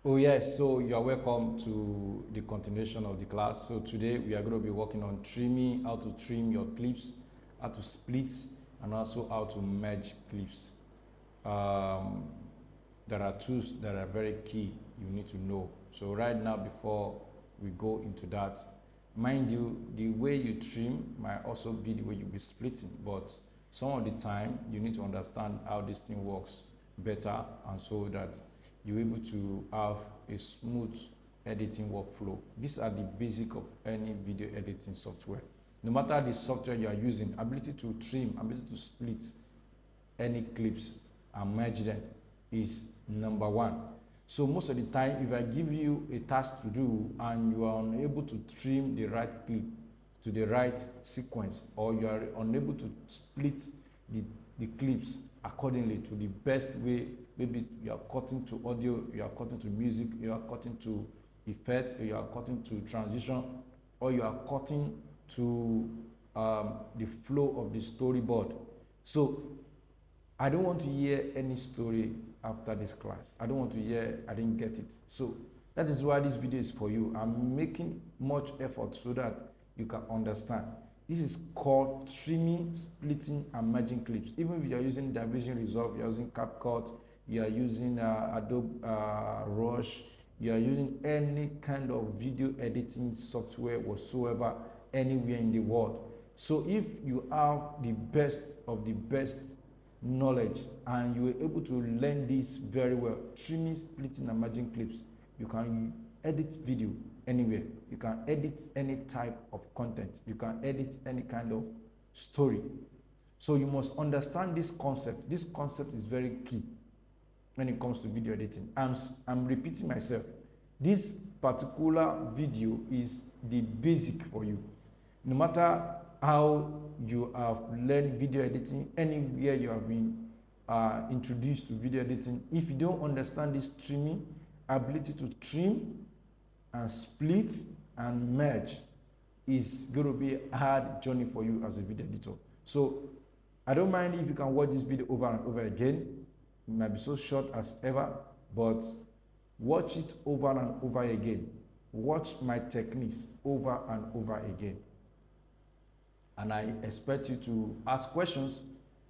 Oh yes, so you are welcome to the continuation of the class. So today we are going to be working on trimming, how to trim your clips, how to split, and also how to merge clips. Um, there are tools that are very key you need to know. So right now, before we go into that, mind you, the way you trim might also be the way you'll be splitting, but some of the time you need to understand how this thing works better, and so that you're able to have a smooth editing workflow. These are the basic of any video editing software. No matter the software you are using, ability to trim, ability to split any clips and merge them is number one. So most of the time, if I give you a task to do and you are unable to trim the right clip to the right sequence, or you are unable to split the clips accordingly to the best way, maybe you are cutting to audio, you are cutting to music, you are cutting to effect, you are cutting to transition, or you are cutting to the flow of the storyboard. So I don't want to hear any story after this class. I don't want to hear I didn't get it. So that is why this video is for you. I'm making much effort so that you can understand. This is called trimming, splitting, and merging clips. Even if you are using DaVinci Resolve, you are using CapCut, you are using Adobe Rush, you are using any kind of video editing software whatsoever anywhere in the world. So if you have the best of the best knowledge and you were able to learn this very well, trimming, splitting, and merging clips, you can edit video anywhere, you can edit any type of content, you can edit any kind of story. So you must understand this concept. This concept is very key when it comes to video editing. I'm repeating myself. This particular video is the basic for you. No matter how you have learned video editing, anywhere you have been introduced to video editing, if you don't understand this trimming, ability to trim and split and merge, is going to be a hard journey for you as a video editor. So I don't mind if you can watch this video over and over again. It might be so short as ever, but watch it over and over again. Watch my techniques over and over again. And I expect you to ask questions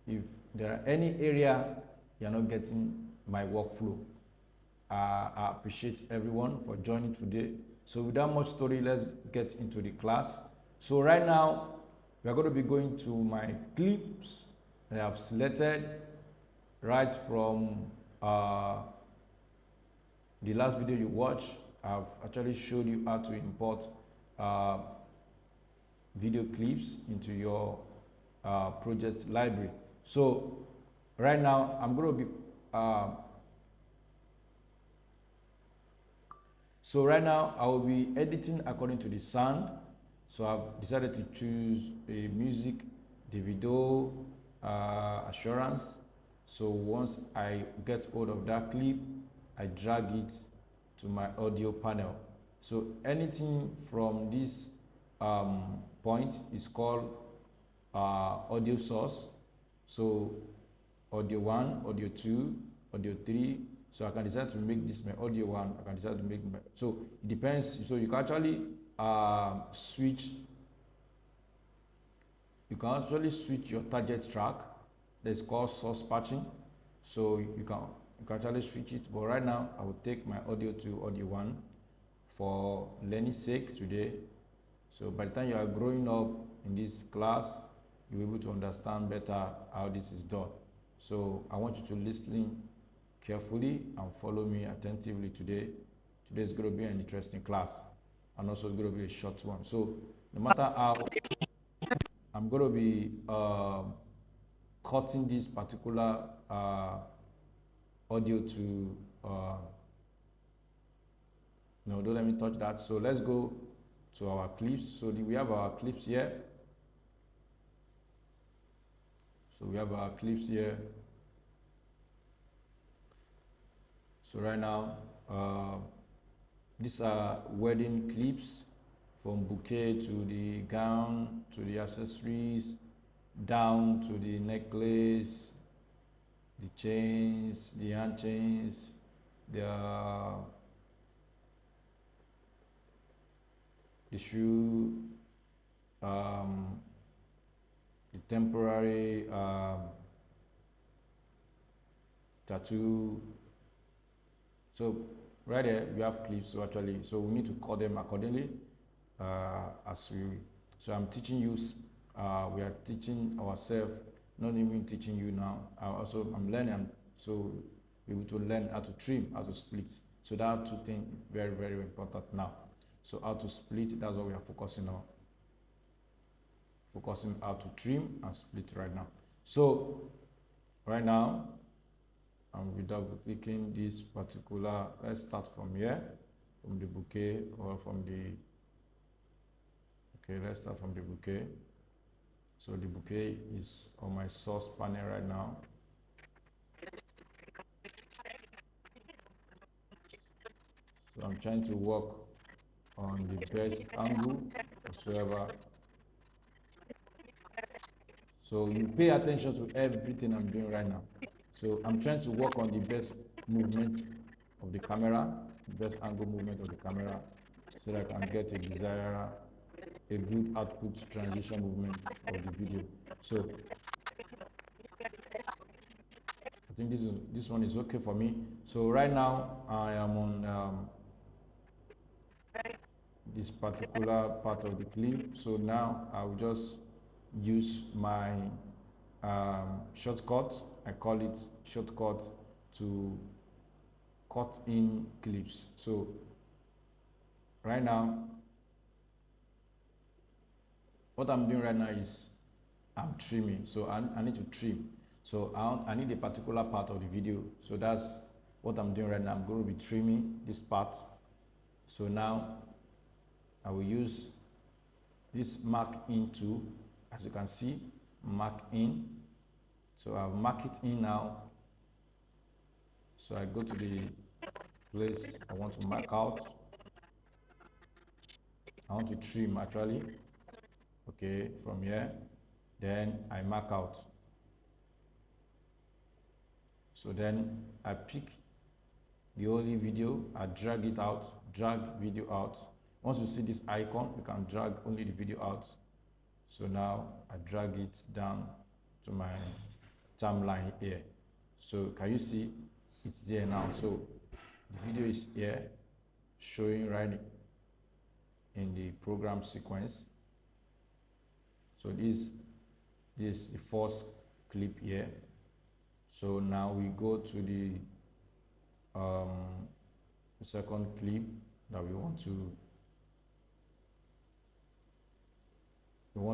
if there are any area you're not getting my workflow. I appreciate everyone for joining today. So without much story, let's get into the class. So right now, we are going to be going to my clips that I have selected right from the last video you watched. I've actually showed you how to import video clips into your project library. So right now I'm going to be I will be editing according to the sound. So I've decided to choose a music, the video assurance. So once I get hold of that clip, I drag it to my audio panel. So anything from this point is called audio source. So audio 1, audio 2, audio 3. So I can decide to make this my audio 1. I can decide to make my, so it depends. So you can actually switch. You can actually switch your target track. That's called source patching. So you can actually switch it. But right now I will take my audio to audio 1 for learning sake today. So by the time you are growing up in this class, you'll be able to understand better how this is done. So I want you to listen carefully and follow me attentively today. Today is going to be an interesting class, and also it's going to be a short one. So no matter how, I'm going to be cutting this particular audio to, no, don't let me touch that. So let's go to our clips. So we have our clips here. So we have our clips here. So right now, these are wedding clips, from bouquet to the gown, to the accessories, down to the necklace, the chains, the hand chains, the the shoe, the temporary tattoo. So right there you have clips. So actually, so we need to cut them accordingly as we. So I'm teaching you. We are teaching ourselves. Not even teaching you now. I'm learning. So be able to learn how to trim, how to split. So that are two things very, very important now. So how to split, that's what we are focusing on. Focusing how to trim and split right now. So right now, I'm double clicking this particular, let's start from here, from the bouquet or from the, okay, let's start from the bouquet. So the bouquet is on my source panel right now. So I'm trying to work on the best angle whatsoever. So you pay attention to everything I'm doing right now. So I'm trying to work on the best movement of the camera, best angle movement of the camera, so that I can get a desired, a good output transition movement of the video. So I think this one is okay for me. So right now I am on this particular part of the clip. So now I will just use my shortcut. I call it shortcut to cut in clips. So right now, what I'm doing right now is I'm trimming. So I need to trim. So I need a particular part of the video. So that's what I'm doing right now. I'm going to be trimming this part. So now I will use this mark in tool. As you can see, mark in. So I'll mark it in now. So I go to the place I want to mark out. I want to trim actually. Okay, from here. Then I mark out. So then I pick the only video, I drag it out, drag video out. Once you see this icon, you can drag only the video out. So now I drag it down to my timeline here. So can you see it's there now? So the video is here, showing right in the program sequence. So this is the first clip here. So now we go to the second clip that we want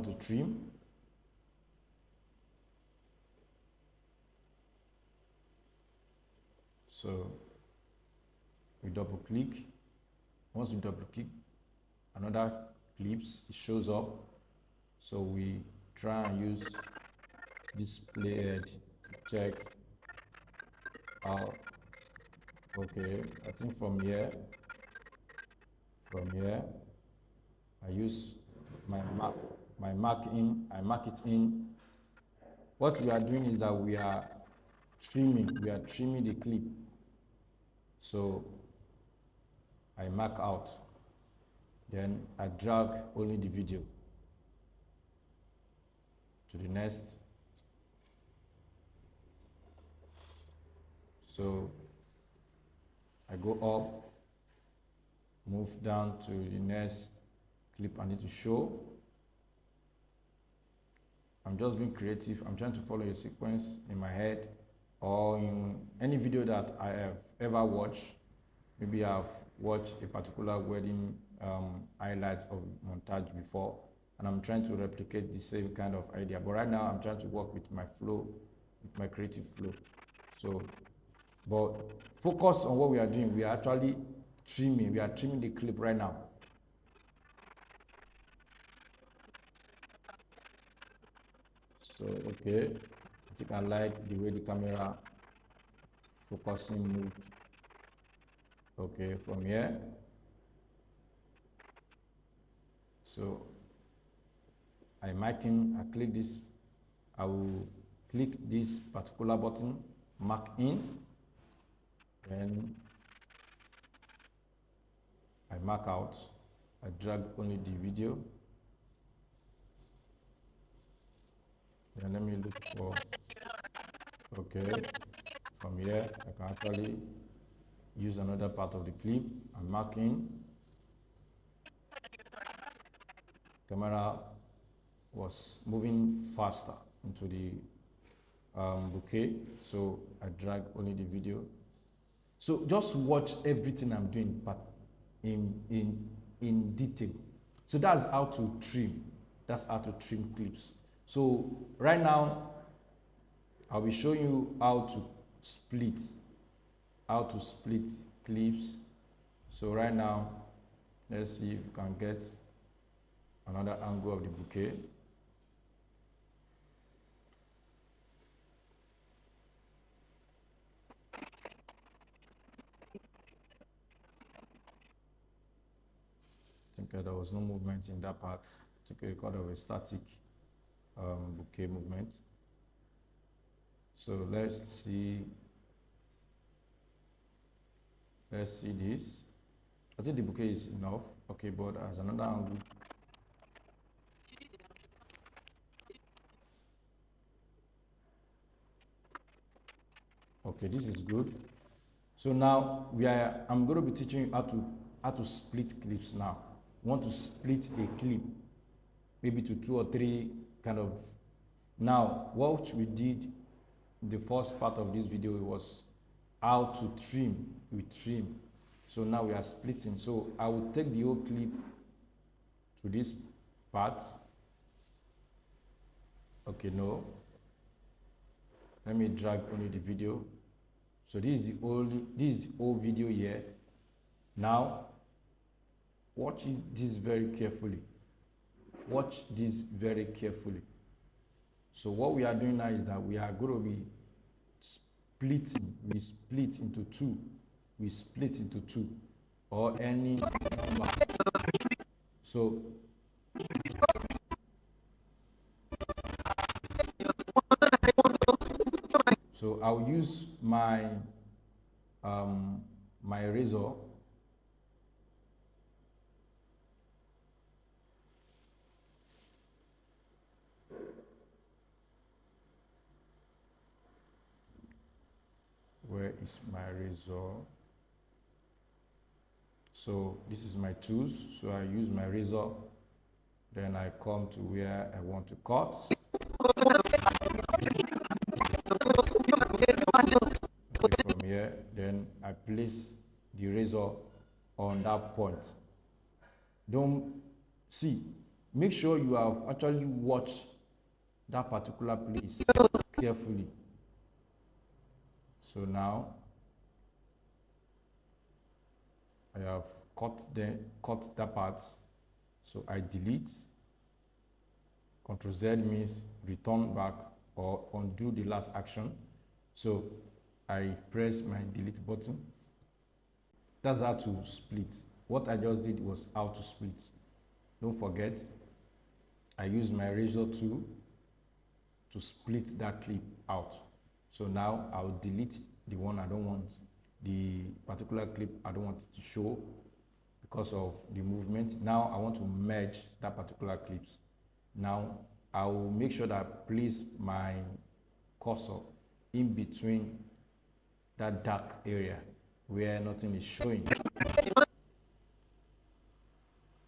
to trim. So we double click. Once we double click, another clips, it shows up. So we try and use this playhead to check out. Okay, I think from here, I use my mark it in. What we are doing is that we are trimming the clip. So I mark out, then I drag only the video to the next. So I go up, move down to the next clip I need to show. I'm just being creative. I'm trying to follow a sequence in my head or in any video that I have ever watched. Maybe I've watched a particular wedding highlights of montage before, and I'm trying to replicate the same kind of idea. But right now I'm trying to work with my flow, with my creative flow. So, but focus on what we are doing. We are actually trimming. We are trimming the clip right now. So, okay, I think I like the way the camera focusing moved. Okay, from here. So, I click this, I will click this particular button, mark in, then I mark out. I drag only the video. Then let me look for, okay, from here I can actually use another part of the clip. I'm marking. Camera was moving faster into the bouquet, so I drag only the video. So just watch everything I'm doing, but in detail. So that's how to trim. That's how to trim clips. So right now, I'll be showing you how to split clips. So right now, let's see if we can get another angle of the bouquet. I think there was no movement in that part. Take a record of a static bouquet movement. So let's see this. I think the bouquet is enough. Okay, but as another angle. Okay, this is good. So now I'm going to be teaching you how to split clips now. You want to split a clip, maybe to 2 or 3 kind of. Now, what we did, the first part of this video was how to trim. We trim. So now we are splitting. So I will take the whole clip to this part. Okay, no. Let me drag only the video. So this is the whole video here. Now, watch this very carefully. Watch this very carefully. So what we are doing now is that we are going to be splitting. We split into 2. We split into 2 or any number. So I'll use my my razor. Where is my razor? So this is my tools. So I use my razor. Then I come to where I want to cut. Okay, from here, then I place the razor on that point. Don't see. Make sure you have actually watched that particular place carefully. So now I have cut that part. So I delete. Ctrl Z means return back or undo the last action. So I press my delete button. That's how to split. What I just did was how to split. Don't forget, I use my razor tool to split that clip out. So now I'll delete the one I don't want, the particular clip I don't want it to show because of the movement. Now I want to merge that particular clips. Now I will make sure that I place my cursor in between that dark area where nothing is showing.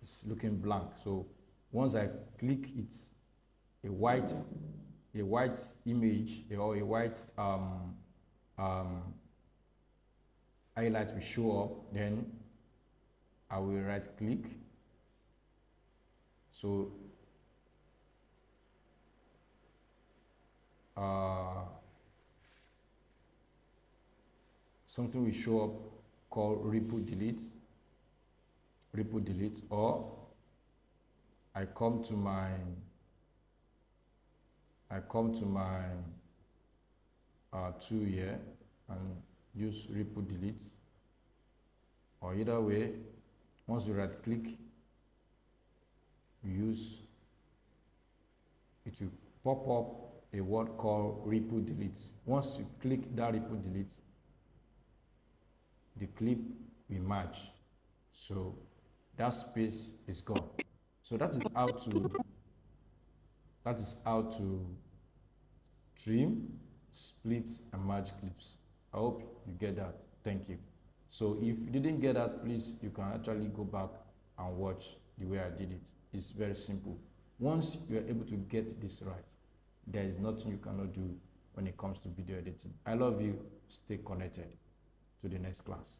It's looking blank. So once I click it, a white image or a white highlight will show up. Then I will right click. So something will show up called ripple delete, or I come to my tool here and use ripple delete, or either way, once you right click, you use it will pop up a word called ripple delete. Once you click that ripple delete, the clip will match. So that space is gone. So that is how to trim, split, and merge clips. I hope you get that. Thank you. So if you didn't get that, please, you can actually go back and watch the way I did it. It's very simple. Once you are able to get this right, there is nothing you cannot do when it comes to video editing. I love you. Stay connected to the next class.